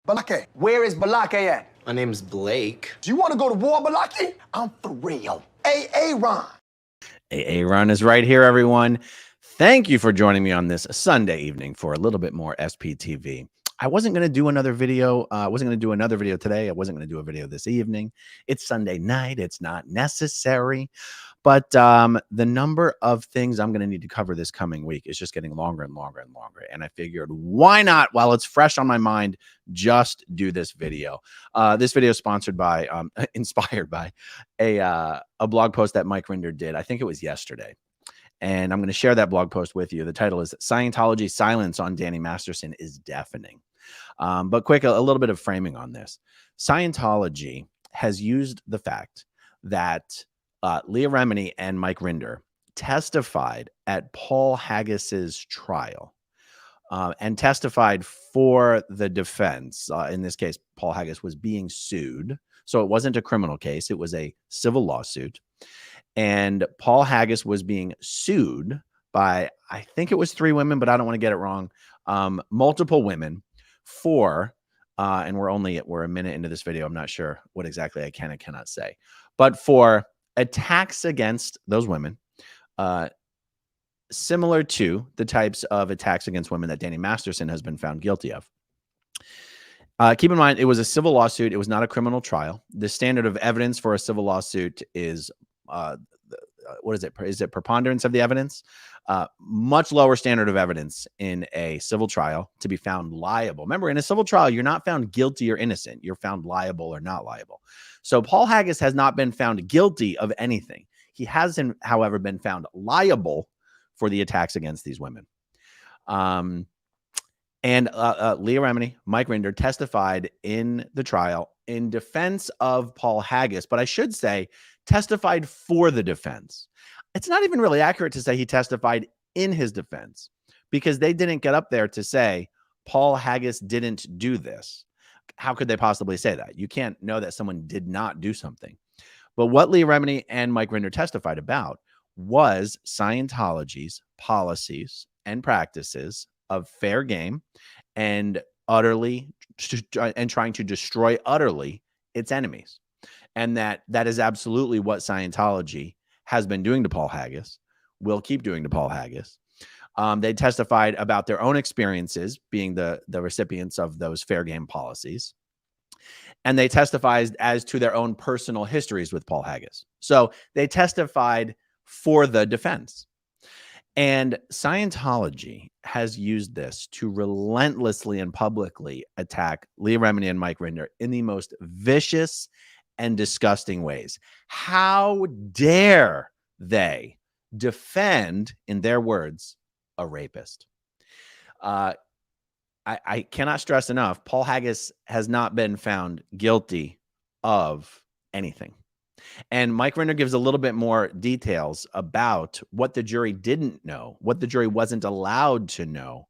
Balake, where is Balake at? My name's Blake. Do you want to go to war, Balake? I'm for real. Ron. Ron is right here, everyone. Thank you for joining me on this Sunday evening for a little bit more SPTV. I wasn't going to do another video. I wasn't going to do another video today. I wasn't going to do a video this evening. It's Sunday night. It's not necessary. But the number of things I'm going to need to cover this coming week is just getting longer and longer and longer. And I figured, why not, while it's fresh on my mind, just do this video. This video is sponsored by, inspired by a blog post that Mike Rinder did. I think it was yesterday. And I'm going to share that blog post with you. The title is Scientology Silence on Danny Masterson is Deafening. But quick, a little bit of framing on this. Scientology has used the fact that Leah Remini and Mike Rinder testified at Paul Haggis's trial and testified for the defense. In this case, Paul Haggis was being sued. So it wasn't a criminal case. It was a civil lawsuit. And Paul Haggis was being sued by, I think it was 3 women, but I don't want to get it wrong, multiple women for, and we're a minute into this video. I'm not sure what exactly I can and cannot say, but for attacks against those women, similar to the types of attacks against women that Danny Masterson has been found guilty of. Keep in mind, it was a civil lawsuit. It was not a criminal trial. The standard of evidence for a civil lawsuit is, what is it? Is it preponderance of the evidence? Much lower standard of evidence in a civil trial to be found liable. Remember, in a civil trial, you're not found guilty or innocent. You're found liable or not liable. So Paul Haggis has not been found guilty of anything. He hasn't, however, been found liable for the attacks against these women. And Leah Remini, Mike Rinder testified in the trial in defense of Paul Haggis, but I should say testified for the defense. It's not even really accurate to say he testified in his defense, because they didn't get up there to say Paul Haggis didn't do this. How could they possibly say that? You can't know that someone did not do something. But what Leah Remini and Mike Rinder testified about was Scientology's policies and practices of fair game and trying to destroy utterly its enemies. And that is absolutely what Scientology has been doing to Paul Haggis, will keep doing to Paul Haggis. They testified about their own experiences being the recipients of those fair game policies. And they testified as to their own personal histories with Paul Haggis. So they testified for the defense. And Scientology has used this to relentlessly and publicly attack Leah Remini and Mike Rinder in the most vicious and disgusting ways. How dare they defend, in their words, a rapist? I cannot stress enough, Paul Haggis has not been found guilty of anything. And Mike Rinder gives a little bit more details about what the jury didn't know, what the jury wasn't allowed to know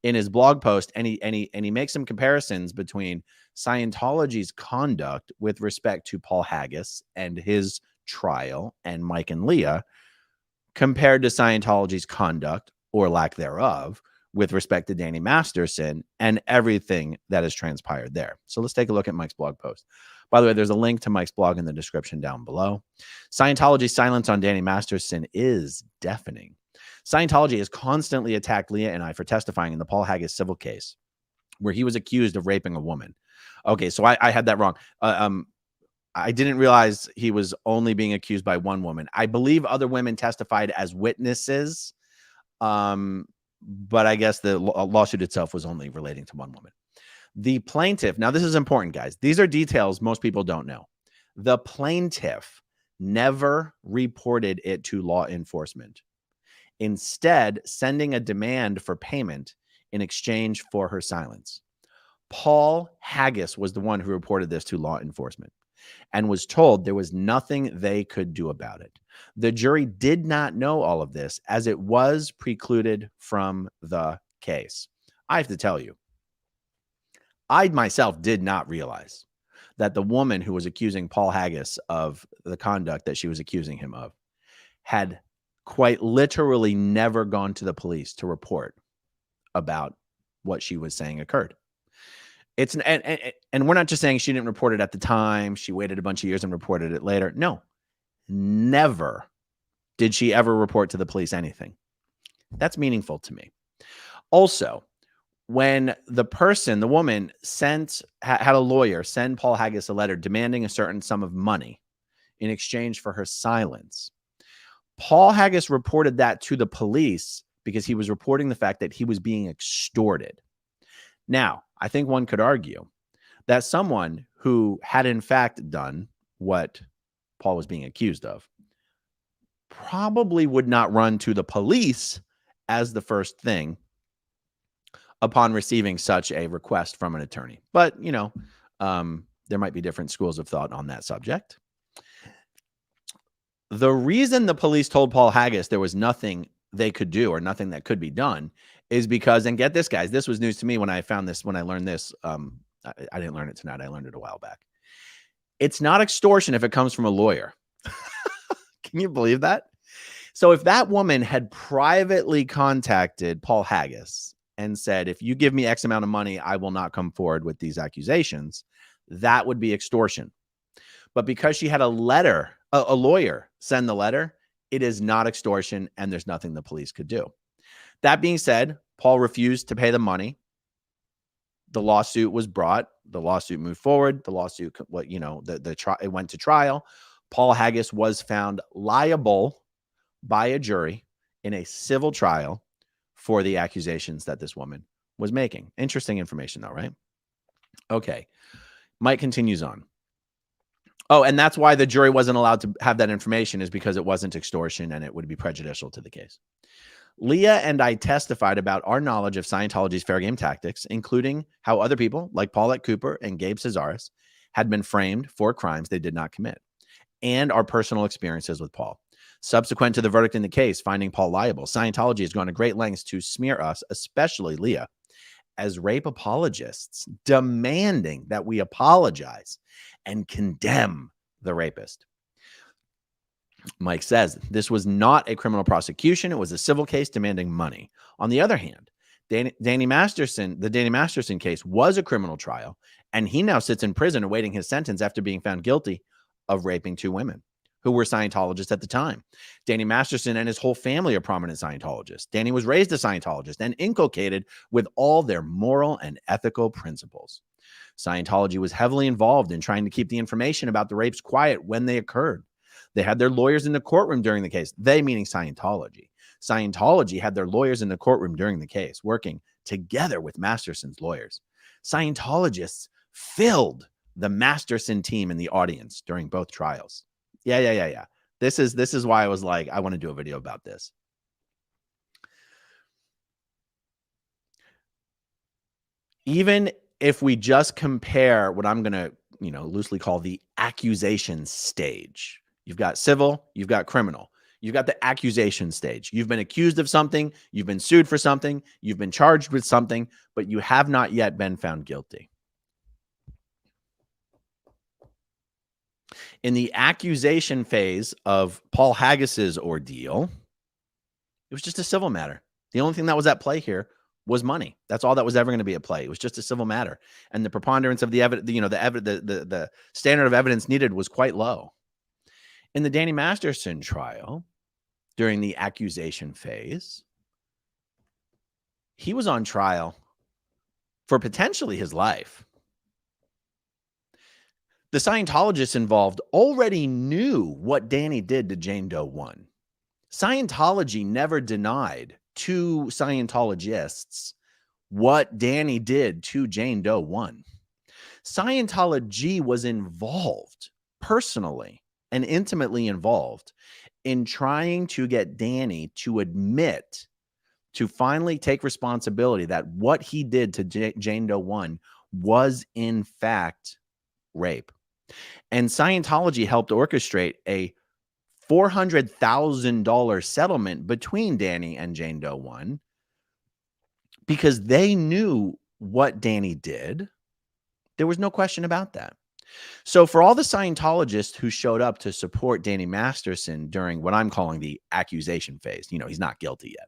in his blog post. And he makes some comparisons between Scientology's conduct with respect to Paul Haggis and his trial and Mike and Leah compared to Scientology's conduct, or lack thereof, with respect to Danny Masterson and everything that has transpired there. So let's take a look at Mike's blog post. By the way, there's a link to Mike's blog in the description down below. Scientology's silence on Danny Masterson is deafening. Scientology has constantly attacked Leah and I for testifying in the Paul Haggis civil case, where he was accused of raping a woman. Okay, so I had that wrong. I didn't realize he was only being accused by one woman. I believe other women testified as witnesses, but I guess the lawsuit itself was only relating to one woman. The plaintiff, now this is important, guys. These are details most people don't know. The plaintiff never reported it to law enforcement, instead sending a demand for payment in exchange for her silence. Paul Haggis was the one who reported this to law enforcement and was told there was nothing they could do about it. The jury did not know all of this, as it was precluded from the case. I have to tell you, I myself did not realize that the woman who was accusing Paul Haggis of the conduct that she was accusing him of had quite literally never gone to the police to report about what she was saying occurred. It's and we're not just saying she didn't report it at the time. She waited a bunch of years and reported it later. No, never did she ever report to the police anything. That's meaningful to me. Also, when the woman had a lawyer send Paul Haggis a letter demanding a certain sum of money in exchange for her silence, Paul Haggis reported that to the police because he was reporting the fact that he was being extorted. Now, I think one could argue that someone who had in fact done what Paul was being accused of probably would not run to the police as the first thing upon receiving such a request from an attorney. But, there might be different schools of thought on that subject. The reason the police told Paul Haggis there was nothing they could do or nothing that could be done is because, and get this, guys, this was news to me when I learned this. I didn't learn it tonight. I learned it a while back. It's not extortion if it comes from a lawyer. Can you believe that? So if that woman had privately contacted Paul Haggis and said, if you give me X amount of money, I will not come forward with these accusations, that would be extortion. But because she had a lawyer send the letter, it is not extortion, and there's nothing the police could do. That being said, Paul refused to pay the money. The lawsuit was brought. The lawsuit moved forward. The lawsuit, it went to trial. Paul Haggis was found liable by a jury in a civil trial for the accusations that this woman was making. Interesting information, though, right? Okay. Mike continues on. Oh, and that's why the jury wasn't allowed to have that information, is because it wasn't extortion and it would be prejudicial to the case. Leah and I testified about our knowledge of Scientology's fair game tactics, including how other people like Paulette Cooper and Gabe Cesaris had been framed for crimes they did not commit, and our personal experiences with Paul. Subsequent to the verdict in the case, finding Paul liable, Scientology has gone to great lengths to smear us, especially Leah, as rape apologists, demanding that we apologize and condemn the rapist. Mike says this was not a criminal prosecution. It was a civil case demanding money. On the other hand, the Danny Masterson case was a criminal trial, and he now sits in prison awaiting his sentence after being found guilty of raping two women who were Scientologists at the time. Danny Masterson and his whole family are prominent Scientologists. Danny was raised a Scientologist and inculcated with all their moral and ethical principles. Scientology was heavily involved in trying to keep the information about the rapes quiet when they occurred. They had their lawyers in the courtroom during the case. They meaning Scientology. Scientology had their lawyers in the courtroom during the case, working together with Masterson's lawyers. Scientologists filled the Masterson team in the audience during both trials. Yeah. This is why I was like, I want to do a video about this. Even if we just compare what I'm going to, loosely call the accusation stage. You've got civil, you've got criminal. You've got the accusation stage. You've been accused of something, you've been sued for something, you've been charged with something, but you have not yet been found guilty. In the accusation phase of Paul Haggis's ordeal, it was just a civil matter. The only thing that was at play here was money. That's all that was ever going to be at play. It was just a civil matter, and the preponderance of the evidence, the standard of evidence needed was quite low. In the Danny Masterson trial, during the accusation phase, he was on trial for potentially his life. The Scientologists involved already knew what Danny did to Jane Doe 1. Scientology never denied to Scientologists what Danny did to Jane Doe 1. Scientology was involved, personally and intimately involved, in trying to get Danny to admit, to finally take responsibility that what he did to Jane Doe 1 was in fact rape. And Scientology helped orchestrate a $400,000 settlement between Danny and Jane Doe 1 because they knew what Danny did. There was no question about that. So for all the Scientologists who showed up to support Danny Masterson during what I'm calling the accusation phase, he's not guilty yet.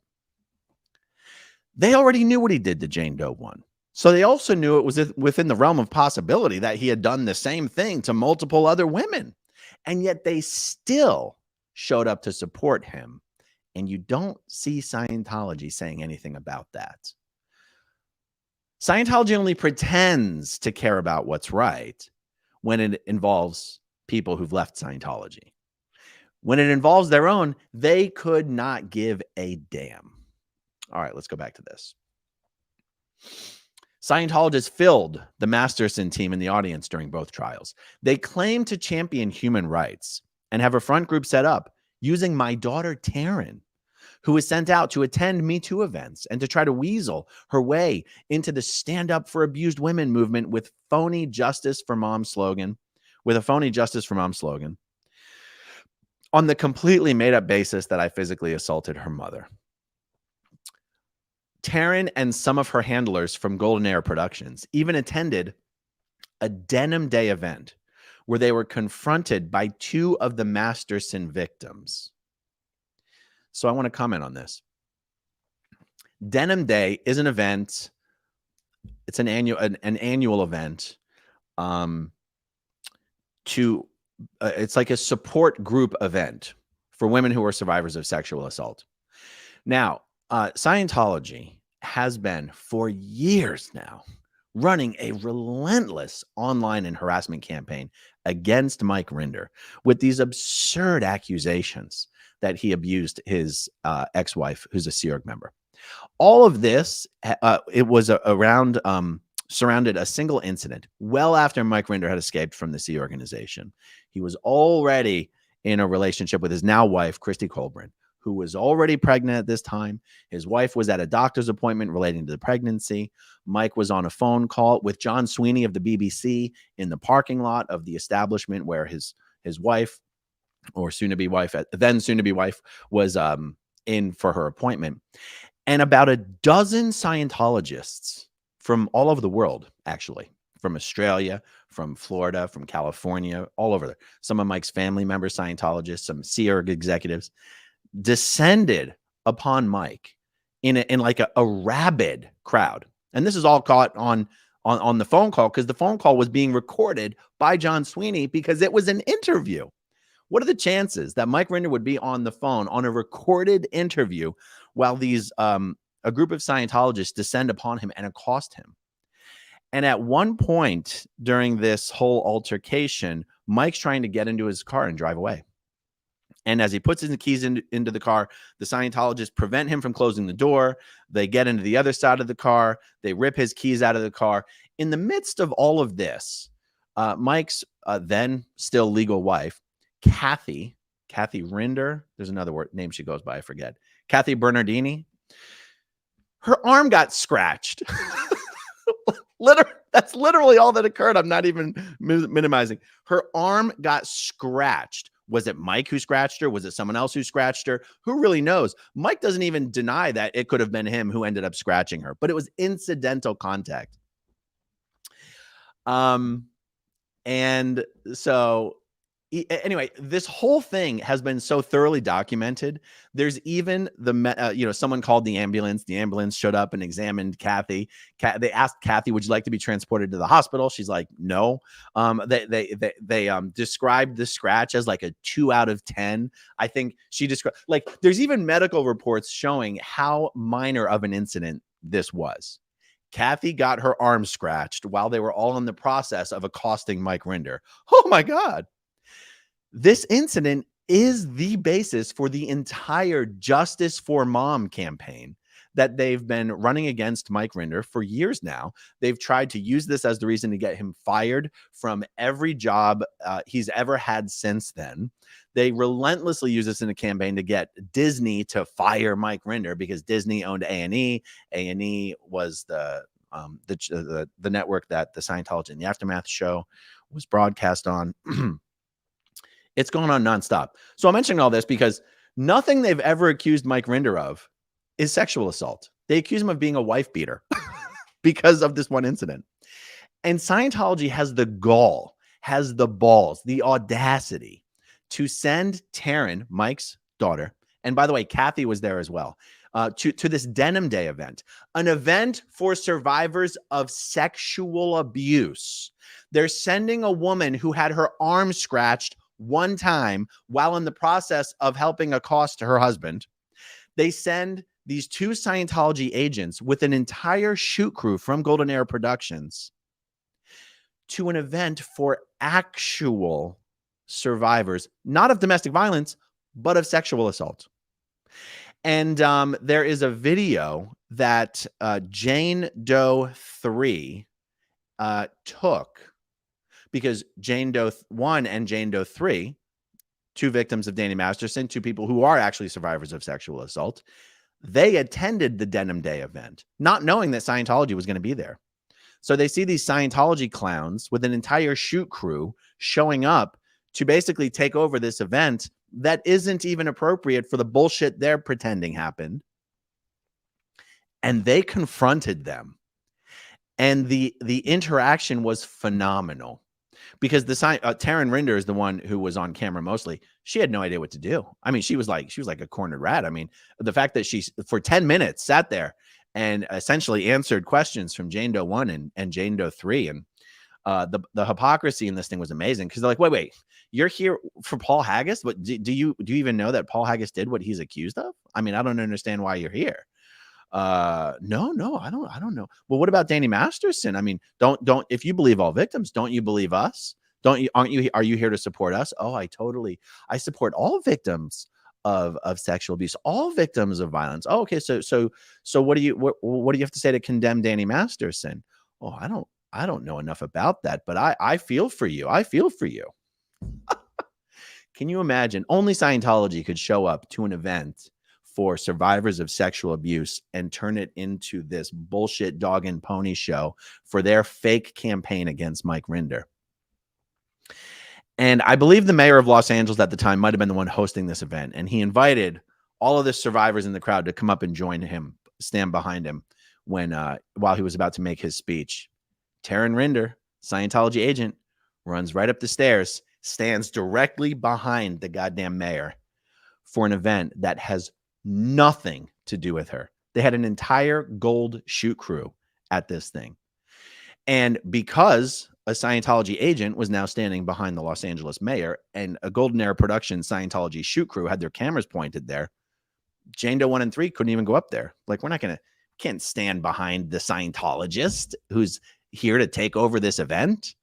They already knew what he did to Jane Doe 1. So they also knew it was within the realm of possibility that he had done the same thing to multiple other women. And yet they still showed up to support him. And you don't see Scientology saying anything about that. Scientology only pretends to care about what's right when it involves people who've left Scientology. When it involves their own, they could not give a damn. All right, let's go back to this. Scientologists filled the Masterson team in the audience during both trials. They claim to champion human rights and have a front group set up using my daughter, Taryn, who was sent out to attend Me Too events and to try to weasel her way into the Stand Up for Abused Women movement with a phony Justice for Mom slogan, on the completely made up basis that I physically assaulted her mother. Taryn and some of her handlers from Golden Era Productions even attended a Denim Day event where they were confronted by two of the Masterson victims. So I want to comment on this. Denim Day is an event. It's an annual event. It's like a support group event for women who are survivors of sexual assault. Now, Scientology has been for years now running a relentless online and harassment campaign against Mike Rinder with these absurd accusations that he abused his ex-wife, who's a Sea Org member. All of this, it was surrounded a single incident well after Mike Rinder had escaped from the Sea organization. He was already in a relationship with his now wife, Christy Colburn, who was already pregnant at this time. His wife was at a doctor's appointment relating to the pregnancy. Mike was on a phone call with John Sweeney of the BBC in the parking lot of the establishment where his wife, or soon-to-be wife, was in for her appointment. And about a dozen Scientologists from all over the world, actually, from Australia, from Florida, from California, all over there. Some of Mike's family members, Scientologists, some Sea Org executives, descended upon Mike in like a rabid crowd. And this is all caught on the phone call, because the phone call was being recorded by John Sweeney because it was an interview. What are the chances that Mike Rinder would be on the phone on a recorded interview while these a group of Scientologists descend upon him and accost him? And at one point during this whole altercation, Mike's trying to get into his car and drive away. And as he puts his keys into the car, the Scientologists prevent him from closing the door. They get into the other side of the car. They rip his keys out of the car. In the midst of all of this, Mike's then still legal wife, Kathy Rinder, there's another name she goes by, I forget, Kathy Bernardini, her arm got scratched. That's literally all that occurred. I'm not even minimizing. Her arm got scratched. Was it Mike who scratched her? Was it someone else who scratched her? Who really knows? Mike doesn't even deny that it could have been him who ended up scratching her, but it was incidental contact. And so anyway, this whole thing has been so thoroughly documented. There's even someone called the ambulance. The ambulance showed up and examined Kathy. They asked Kathy, "Would you like to be transported to the hospital?" She's like, "No." They described the scratch as like a 2 out of 10. I think she described, like, there's even medical reports showing how minor of an incident this was. Kathy got her arm scratched while they were all in the process of accosting Mike Rinder. Oh my God. This incident is the basis for the entire Justice for Mom campaign that they've been running against Mike Rinder for years now. They've tried to use this as the reason to get him fired from every job he's ever had since then. They relentlessly use this in a campaign to get Disney to fire Mike Rinder because Disney owned A&E. A&E was the network that the Scientology and the Aftermath show was broadcast on. It's going on nonstop. So I'm mentioning all this because nothing they've ever accused Mike Rinder of is sexual assault. They accuse him of being a wife beater because of this one incident. And Scientology has the gall, has the balls, the audacity to send Taryn, Mike's daughter, and by the way, Kathy was there as well, to this Denim Day event, an event for survivors of sexual abuse. They're sending a woman who had her arm scratched one time while in the process of helping accost her husband. They send these two Scientology agents with an entire shoot crew from Golden Era Productions to an event for actual survivors, not of domestic violence, but of sexual assault. And there is a video that Jane Doe 3 took, because Jane Doe 1 and Jane Doe 3, two victims of Danny Masterson, two people who are actually survivors of sexual assault, they attended the Denim Day event, not knowing that Scientology was going to be there. So they see these Scientology clowns with an entire shoot crew showing up to basically take over this event that isn't even appropriate for the bullshit they're pretending happened. And they confronted them. And the interaction was phenomenal, because the Taryn Rinder is the one who was on camera mostly. She had no idea what to do. I mean, she was like a cornered rat. I mean, the fact that she for 10 minutes sat there and essentially answered questions from Jane Doe 1 and Jane Doe 3. And the hypocrisy in this thing was amazing, because they're like, wait, you're here for Paul Haggis? But do you even know that Paul Haggis did what he's accused of? I mean, I don't understand why you're here. No, I don't know. Well, what about Danny Masterson? I mean, don't, if you believe all victims, don't you believe us? Are you here to support us? Oh, I support all victims of sexual abuse, all victims of violence. Oh, okay. So what do you have to say to condemn Danny Masterson? Oh, I don't know enough about that, but I feel for you. I feel for you. Can you imagine? Only Scientology could show up to an event for survivors of sexual abuse and turn it into this bullshit dog and pony show for their fake campaign against Mike Rinder. And I believe the mayor of Los Angeles at the time might have been the one hosting this event. And he invited all of the survivors in the crowd to come up and join him, stand behind him while he was about to make his speech. Taryn Rinder, Scientology agent, runs right up the stairs, stands directly behind the goddamn mayor for an event that has nothing to do with her. They had an entire gold shoot crew at this thing. And because a Scientology agent was now standing behind the Los Angeles mayor and a Golden Era Productions Scientology shoot crew had their cameras pointed there, Jane Doe 1 and 3 couldn't even go up there. Like, can't stand behind the Scientologist who's here to take over this event.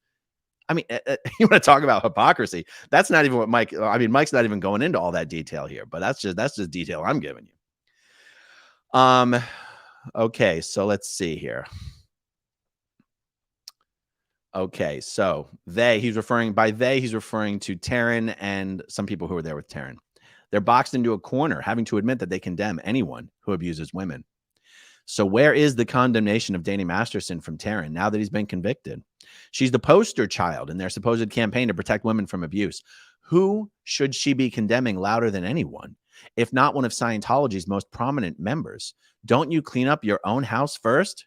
I mean, you want to talk about hypocrisy? That's not even what Mike's not even going into all that detail here, but that's just detail I'm giving you. Okay, so let's see here. Okay, so he's referring to Taryn and some people who were there with Taryn. They're boxed into a corner, having to admit that they condemn anyone who abuses women. So where is the condemnation of Danny Masterson from Taryn now that he's been convicted? She's the poster child in their supposed campaign to protect women from abuse. Who should she be condemning louder than anyone, if not one of Scientology's most prominent members? Don't you clean up your own house first?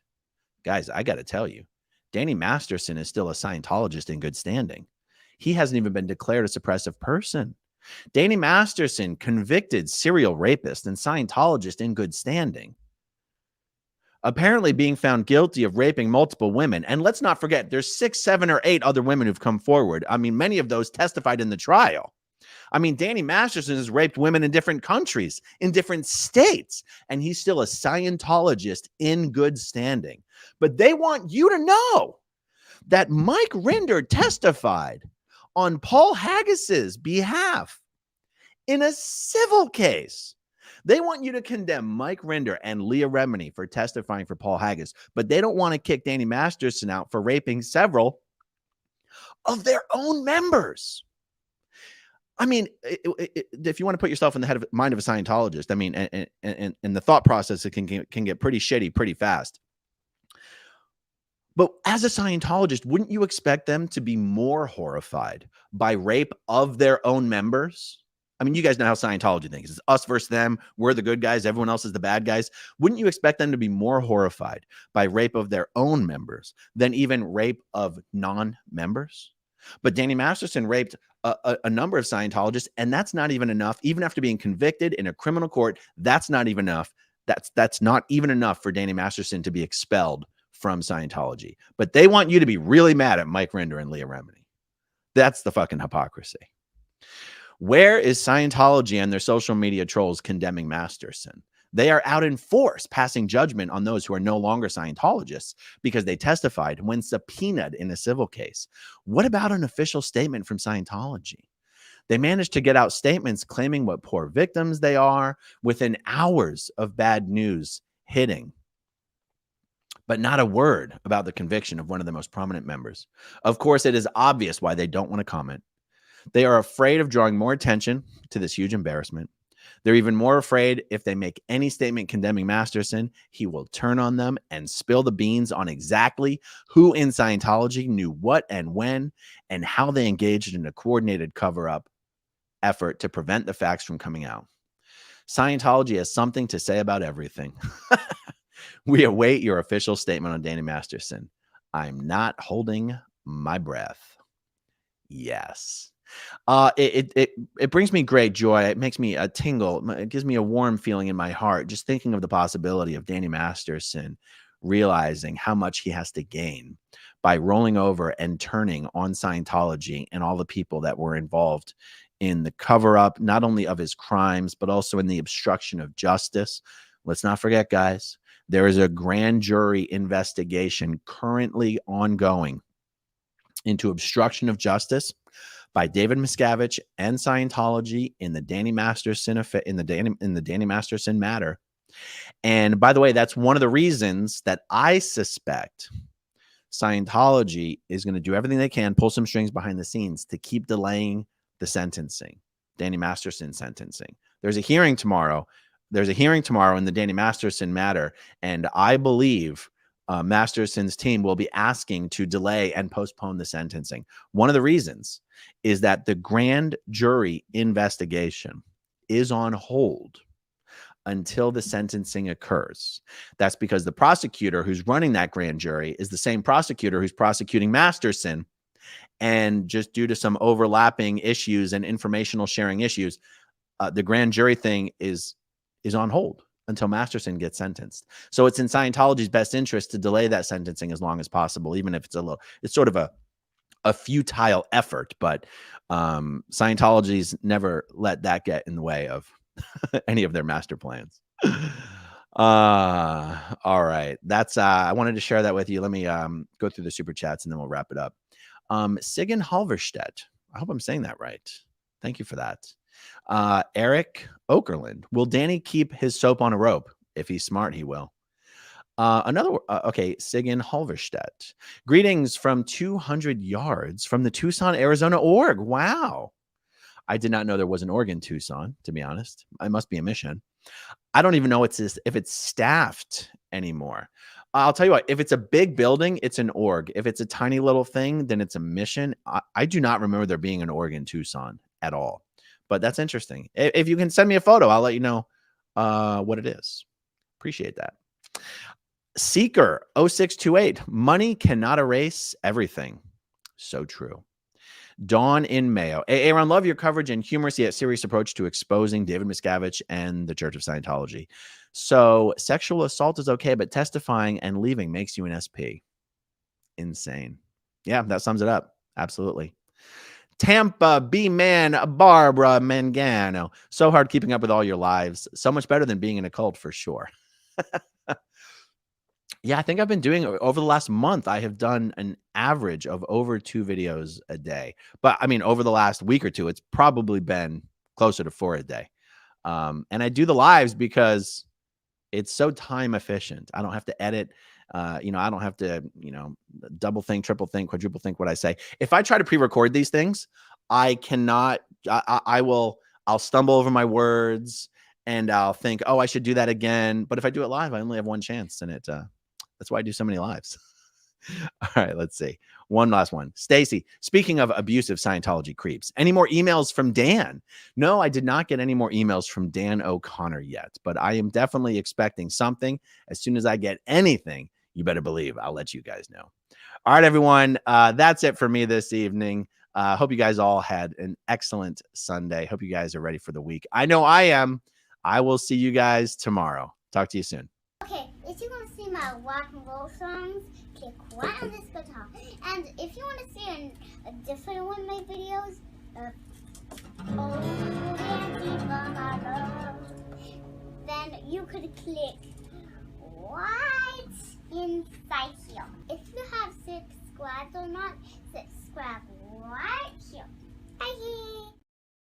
Guys, I got to tell you, Danny Masterson is still a Scientologist in good standing. He hasn't even been declared a suppressive person. Danny Masterson, convicted serial rapist and Scientologist in good standing, apparently being found guilty of raping multiple women. And let's not forget, there's 6, 7, or 8 other women who've come forward. I mean, many of those testified in the trial. I mean, Danny Masterson has raped women in different countries, in different states, and he's still a Scientologist in good standing. But they want you to know that Mike Rinder testified on Paul Haggis's behalf in a civil case. They want you to condemn Mike Rinder and Leah Remini for testifying for Paul Haggis, but they don't want to kick Danny Masterson out for raping several of their own members. I mean, if you want to put yourself in the mind of a Scientologist, I mean, and the thought process, it can get pretty shitty pretty fast. But as a Scientologist, wouldn't you expect them to be more horrified by rape of their own members? I mean, you guys know how Scientology thinks. It's us versus them. We're the good guys. Everyone else is the bad guys. Wouldn't you expect them to be more horrified by rape of their own members than even rape of non-members? But Danny Masterson raped a number of Scientologists, and that's not even enough. Even after being convicted in a criminal court, that's not even enough That's not even enough for Danny Masterson to be expelled from Scientology. But they want you to be really mad at Mike Rinder and Leah Remini. That's the fucking hypocrisy. Where is Scientology and their social media trolls condemning Masterson? They are out in force, passing judgment on those who are no longer Scientologists because they testified when subpoenaed in a civil case. What about an official statement from Scientology? They managed to get out statements claiming what poor victims they are within hours of bad news hitting. But not a word about the conviction of one of the most prominent members. Of course, it is obvious why they don't want to comment. They are afraid of drawing more attention to this huge embarrassment. They're even more afraid if they make any statement condemning Masterson, he will turn on them and spill the beans on exactly who in Scientology knew what and when, and how they engaged in a coordinated cover-up effort to prevent the facts from coming out. Scientology has something to say about everything. We await your official statement on Danny Masterson. I'm not holding my breath. Yes. It brings me great joy. It makes me a tingle. It gives me a warm feeling in my heart just thinking of the possibility of Danny Masterson realizing how much he has to gain by rolling over and turning on Scientology and all the people that were involved in the cover-up, not only of his crimes, but also in the obstruction of justice. Let's not forget, guys, there is a grand jury investigation currently ongoing into obstruction of justice by David Miscavige and Scientology in the Danny Masterson in the Danny Masterson matter. And by the way, that's one of the reasons that I suspect Scientology is going to do everything they can, pull some strings behind the scenes to keep delaying the sentencing, Danny Masterson sentencing. There's a hearing tomorrow. There's a hearing tomorrow in the Danny Masterson matter, and I believe Masterson's team will be asking to delay and postpone the sentencing. One of the reasons is that the grand jury investigation is on hold until the sentencing occurs. That's because the prosecutor who's running that grand jury is the same prosecutor who's prosecuting Masterson. And just due to some overlapping issues and informational sharing issues, the grand jury thing is on hold until Masterson gets sentenced. So it's in Scientology's best interest to delay that sentencing as long as possible, even if it's sort of a futile effort. But Scientology's never let that get in the way of any of their master plans. All right. That's I wanted to share that with you. Let me go through the super chats and then we'll wrap it up. Sigyn Halverstedt. I hope I'm saying that right. Thank you for that. Eric Okerlund. Will Danny keep his soap on a rope? If he's smart, he will. Okay, Sigyn Halverstedt. Greetings from 200 yards from the Tucson, Arizona org. Wow. I did not know there was an org in Tucson, to be honest. It must be a mission. I don't even know if it's staffed anymore. I'll tell you what, if it's a big building, it's an org. If it's a tiny little thing, then it's a mission. I do not remember there being an org in Tucson at all. But that's interesting. If you can send me a photo, I'll let you know what it is. Appreciate that. Seeker 0628. Money cannot erase everything. So true. Dawn in Mayo. Aaron, love your coverage and humorous yet serious approach to exposing David Miscavige and the Church of Scientology. So sexual assault is okay, but testifying and leaving makes you an SP. Insane. Yeah, that sums it up. Absolutely. Tampa B-Man Barbara Mangano. So hard keeping up with all your lives. So much better than being in a cult for sure. Yeah, I think I've been doing over the last month. I have done an average of over 2 videos a day. But I mean, over the last week or two, it's probably been closer to 4 a day. And I do the lives because it's so time efficient. I don't have to edit. I don't have to, double think, triple think, quadruple think what I say. If I try to pre-record these things, I cannot, I'll stumble over my words and I'll think, oh, I should do that again. But if I do it live, I only have one chance. And that's why I do so many lives. All right, let's see. One last one. Stacy, speaking of abusive Scientology creeps, any more emails from Dan? No, I did not get any more emails from Dan O'Connor yet, but I am definitely expecting something. As soon as I get anything, you better believe I'll let you guys know. All right, everyone. That's it for me this evening. Hope you guys all had an excellent Sunday. Hope you guys are ready for the week. I know I am. I will see you guys tomorrow. Talk to you soon. Okay, if you want to see my rock and roll songs, click right on this guitar. And if you want to see a different one of my videos, Oh, Dancing for My Love, then you could click right inside here. If you have subscribed or not, subscribe right here. Bye.